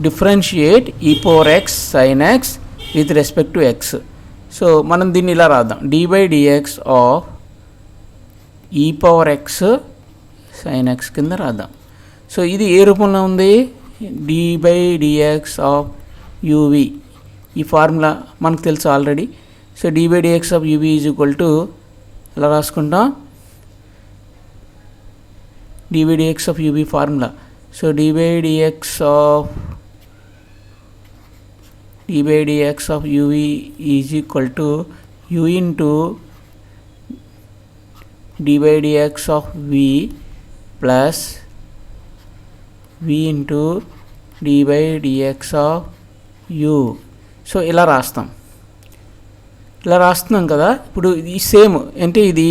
Differentiate e power X sine X with respect to X. So మనం దీన్ని ఇలా రాద్దాం, D by dx of e power X sine X కింద రాద్దాం. So ఇది ఏ రూపంలో ఉంది, D by dx of U V. ఈ ఫార్ములా మనకు తెలుసు already. So D by dx of U V is equal to ఎలా రాసుకుంటాం, D by dx of U V formula. So D by dx of U V is equal to U into D by dx of V plus V into D by dx of U. So ఇలా రాస్తున్నాం కదా. ఇప్పుడు ఇది same అంటే ఇది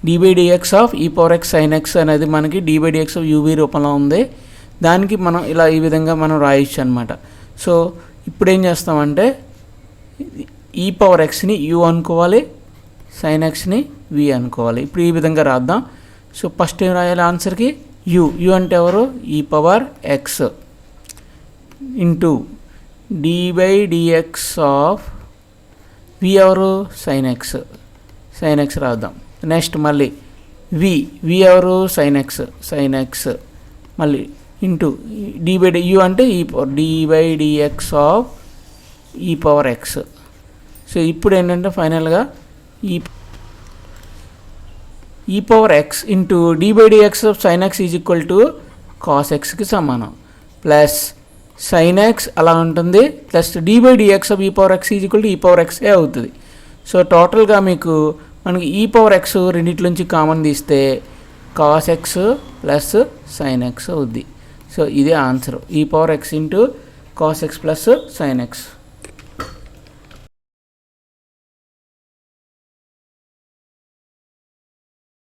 D by dx of e power X sine X అనేది మనకి D by dx of U V రూపంలో ఉంది. దానికి మనం ఇలా ఈ విధంగా మనం రాయొచ్చు అనమాట. సో ఇప్పుడు ఏం చేస్తామంటే ఈ పవర్ ఎక్స్ని యూ అనుకోవాలి, సైన్ ఎక్స్ని వి అనుకోవాలి. ఇప్పుడు ఈ విధంగా రాద్దాం. సో ఫస్ట్ ఏం రాయాలి ఆన్సర్కి, యూ అంటే ఎవరు, e power x into D by dx of v ఎవరు, సైన్ ఎక్స్ రాద్దాం. నెక్స్ట్ మళ్ళీ వి ఎవరు, సైన్ ఎక్స్ మళ్ళీ ఇంటూ డి బై యూ అంటే d by dx of e power x. So ఇప్పుడు ఏంటంటే ఫైనల్గా e power x into D by dx of sine x is equal to cos ఎక్స్కి సమానం, ప్లస్ సైన్ ఎక్స్ అలా ఉంటుంది, plus d by dx of e power x is equal to ఈ power x అవుతుంది. So టోటల్గా మీకు మనకి ఈ పవర్ ఎక్స్ రెండింటిలోంచి కామన్ తీస్తే cos X plus sine X అవుద్ది. సో ఇదే ఆన్సర్, ఈ power x into cos X plus sine X.